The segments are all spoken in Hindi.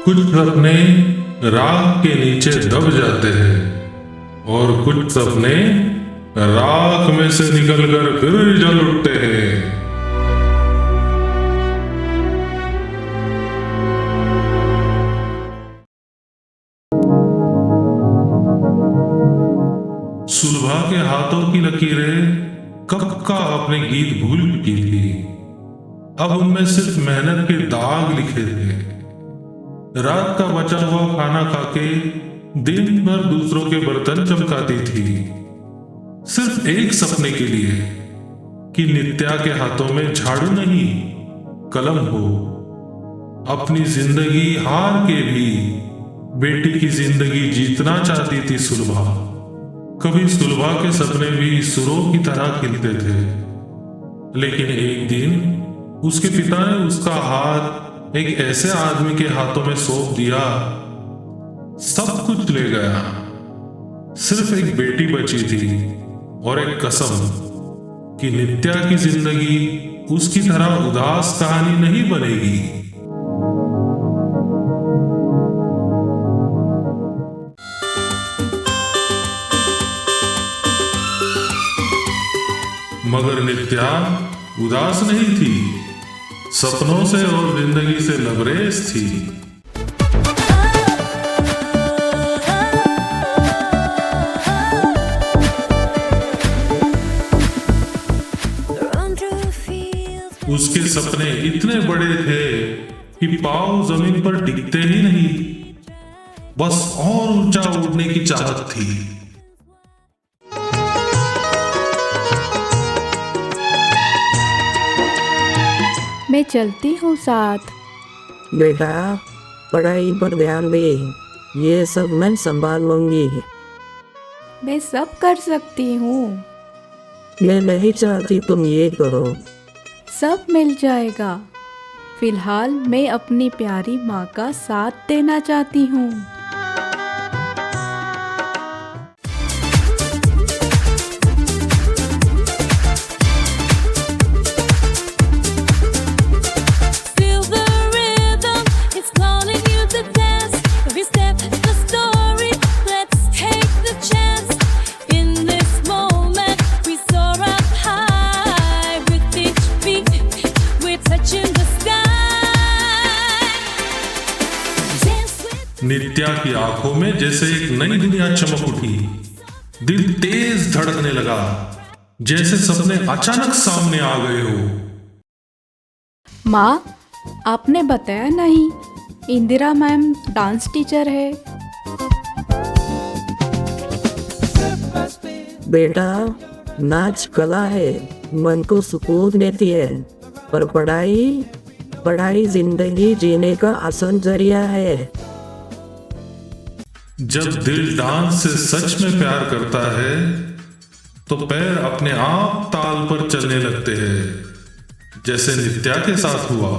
कुछ सपने राख के नीचे दब जाते हैं और कुछ सपने राख में से निकलकर फिर जल उठते हैं। सुलभा के हाथों की लकीरें कब का अपने गीत भूल चुकी थी। अब उनमें सिर्फ मेहनत के दाग लिखे थे। रात का बचा हुआ खाना खाके दिन भर दूसरों के बर्तन चमकाती थी, सिर्फ एक सपने के लिए कि नित्या के हाथों में झाड़ू नहीं कलम हो। अपनी जिंदगी हार के भी बेटी की जिंदगी जीतना चाहती थी सुलभा। कभी सुलभा के सपने भी सुरों की तरह खिलते थे, लेकिन एक दिन उसके पिता ने उसका हाथ एक ऐसे आदमी के हाथों में सौंप दिया, सब कुछ ले गया। सिर्फ एक बेटी बची थी और एक कसम कि नित्या की जिंदगी उसकी तरह उदास कहानी नहीं बनेगी। मगर नित्या उदास नहीं थी, सपनों से और जिंदगी से लबरेज थी। उसके सपने इतने बड़े थे कि पांव जमीन पर टिकते ही नहीं, बस और ऊंचा उड़ने की चाहत थी। मैं चलती हूँ साथ। बेटा, पढ़ाई पर ध्यान दे, ये सब मैं संभाल लूंगी। मैं सब कर सकती हूँ। मैं नहीं चाहती तुम ये करो। सब मिल जाएगा। फिलहाल मैं अपनी प्यारी माँ का साथ देना चाहती हूँ। नित्या की आंखों में जैसे एक नई दुनिया चमक उठी। दिल तेज धड़कने लगा, जैसे सपने अचानक सामने आ गए हो। माँ, आपने बताया नहीं, इंदिरा मैम डांस टीचर है। बेटा, नाच कला है, मन को सुकून देती है, पर पढ़ाई जिंदगी जीने का आसान जरिया है। जब दिल डांस से सच में प्यार करता है तो पैर अपने आप ताल पर चलने लगते हैं, जैसे नित्या के साथ हुआ।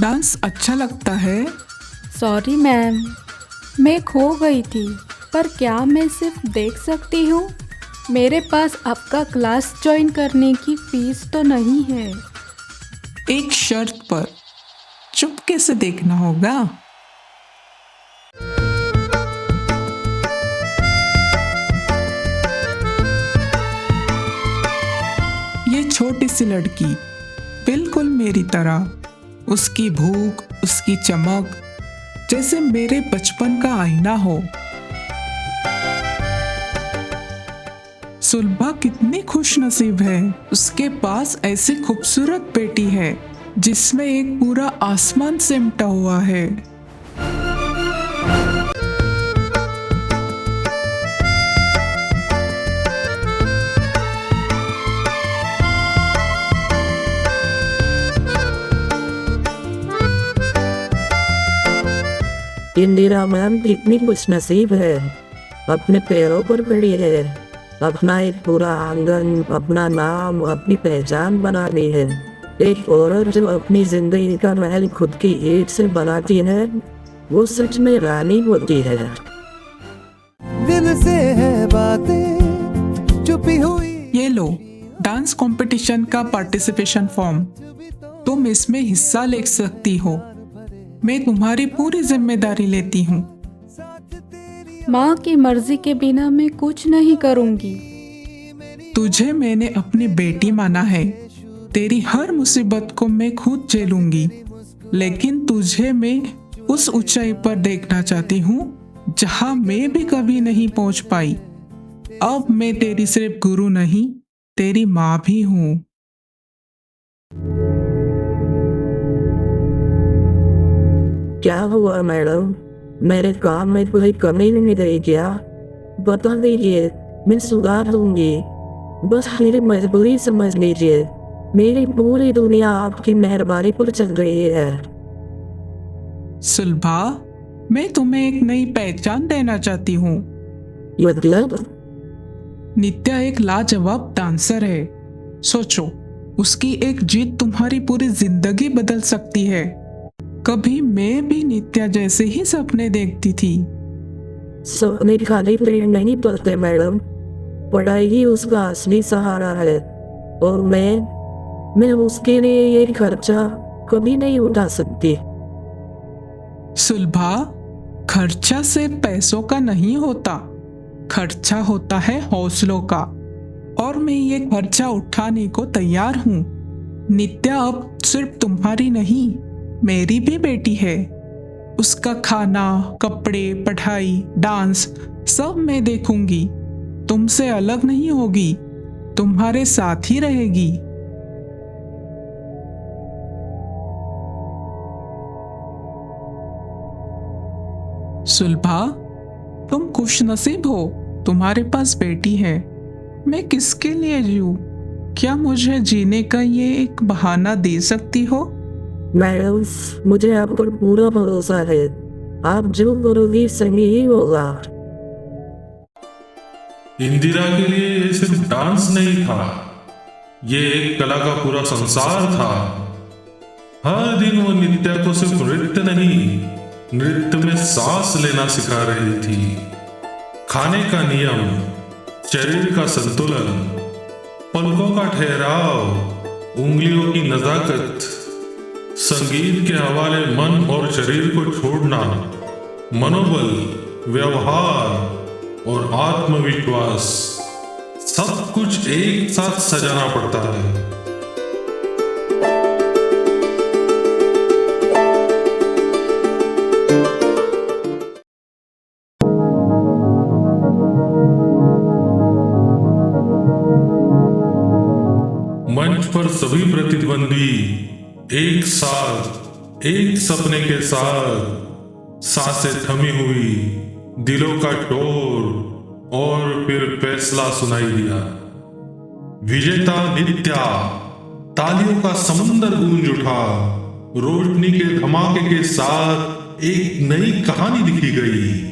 डांस अच्छा लगता है। सॉरी मैम, मैं खो गई थी, पर क्या मैं सिर्फ देख सकती हूँ? मेरे पास आपका क्लास ज्वाइन करने की फीस तो नहीं है। एक शर्त पर, चुपके से देखना होगा। ये छोटी सी लड़की बिल्कुल मेरी तरह, उसकी भूख, उसकी चमक जैसे मेरे बचपन का आईना हो। सुलभा कितनी खुशनसीब है, उसके पास ऐसी खूबसूरत बेटी है जिसमें एक पूरा आसमान सिमटा हुआ है। इंदिरा मैम कितनी खुशनसीब है, अपने पैरों पर खड़ी है, अपना एक पूरा आंगन, अपना नाम, अपनी पहचान बना ली है। एक औरत जो अपनी जिंदगी का महल खुद की ईंट से बनाती है, वो सच में रानी होती है। दिल से है बातें छुपी हुई। ये लो डांस कंपटीशन का पार्टिसिपेशन फॉर्म, तुम इसमें हिस्सा ले सकती हो। मैं तुम्हारी पूरी जिम्मेदारी लेती हूँ। माँ की मर्जी के बिना मैं कुछ नहीं करूँगी। तुझे मैंने अपनी बेटी माना है, तेरी हर मुसीबत को मैं खुद झेलूंगी, लेकिन तुझे मैं उस ऊंचाई पर देखना चाहती हूँ जहाँ मैं भी कभी नहीं पहुँच पाई। अब मैं तेरी सिर्फ गुरु नहीं, तेरी माँ भी हूँ। क्या हुआ मैडम? मेरे काम में कोई कमी नहीं रही क्या? बता दीजिए, मैं सुधार दूंगी। बस मेरी मजबूरी समझ लीजिए। मेरी पूरी दुनिया आपकी मेहरबानी पर चल रही है। सुलभा, मैं तुम्हें एक नई पहचान देना चाहती हूँ। मतलब? नित्या एक लाजवाब डांसर है। सोचो, उसकी एक जीत तुम्हारी पूरी जिंदगी बदल सकती है। कभी मैं भी नित्या जैसे ही सपने देखती थी। सपने खाली प्रेम नहीं पड़ते मैडम, पढ़ाई ही उसका असली सहारा है। और मैं उसके लिए ये खर्चा कभी नहीं उठा सकती। सुलभा, खर्चा सिर्फ पैसों का नहीं होता, खर्चा होता है हौसलों का, और मैं ये खर्चा उठाने को तैयार हूँ। नित्या अब सिर्फ तुम्हारी नहीं, मेरी भी बेटी है। उसका खाना, कपड़े, पढ़ाई, डांस सब मैं देखूंगी। तुमसे अलग नहीं होगी, तुम्हारे साथ ही रहेगी। सुलभा, तुम खुश नसीब हो, तुम्हारे पास बेटी है। मैं किसके लिए जीऊं? क्या मुझे जीने का ये एक बहाना दे सकती हो? मैडम, मुझे आप पर पूरा भरोसा है। आप जो करोगी सही ही होगा। इंदिरा के लिए ये सिर्फ डांस नहीं था, ये एक कला का पूरा संसार था। हर दिन वो नित्या को सिर्फ नृत्य नहीं, नृत्य में सांस लेना सिखा रही थी। खाने का नियम, शरीर का संतुलन, पलकों का ठहराव, उंगलियों की नजाकत, संगीत के हवाले मन और शरीर को छोड़ना, मनोबल, व्यवहार और आत्मविश्वास, सब कुछ एक साथ सजाना पड़ता है। मंच पर सभी प्रतिद्वंदी एक साथ, एक सपने के साथ, सांसें थमी हुई, दिलों का शोर, और फिर फैसला सुनाई दिया। विजेता नित्या। तालियों का समुंदर गूंज उठा। रोशनी के धमाके के साथ एक नई कहानी लिखी गई।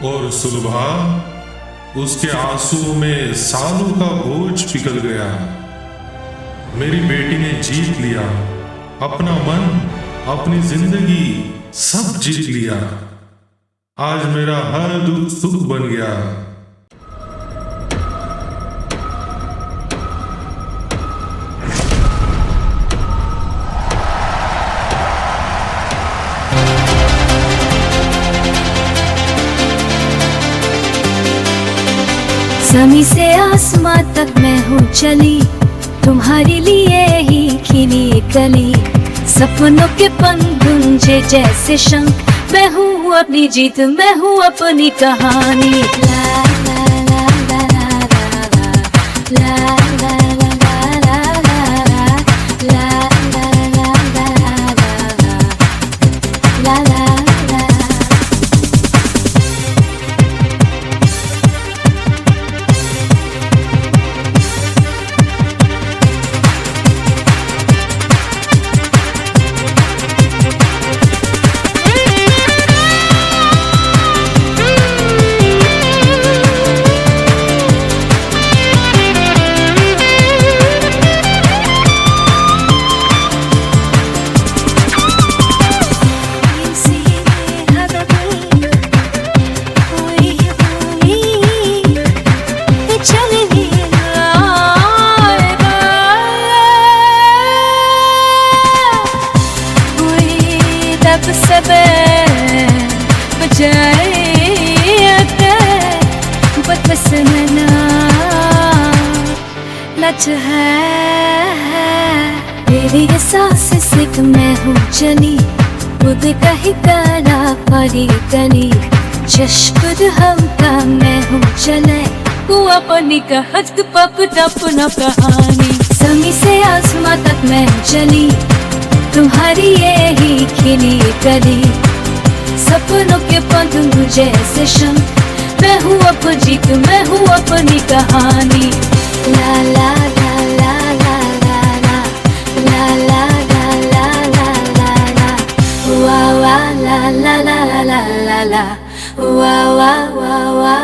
और सुलभा, उसके आंसुओं में सालों का बोझ पिघल गया। मेरी बेटी ने जीत लिया, अपना मन, अपनी जिंदगी सब जीत लिया। आज मेरा हर दुख सुख बन गया। ज़मीं से आसमां तक मैं हूँ चली, तुम्हारे लिए ही खिली कली। सपनों के पंख गूंजे जैसे शंख, मैं हूँ अपनी जीत, मैं हूँ अपनी कहानी। ला ला ला ला ला ला ला ला ला ला ला ला ला ला। बस मना लच है तेरी एहसास से मैं हूँ चली खुद कहीं कला परी गली चश्कुद हम का मैं हूँ चले तू अपनी कहत पप अपना कहानी जमी से आसमां तक मैं हूँ चली तुम्हारी यही खिली गली सपनों के पतंग जैसे शंख मैं हूँ अब जीत मैं हूँ अपनी कहानी ला ला ला ला ला ला ला ला ला ला ला ला ला वा वा ला ला ला ला ला ला वा वा वा वा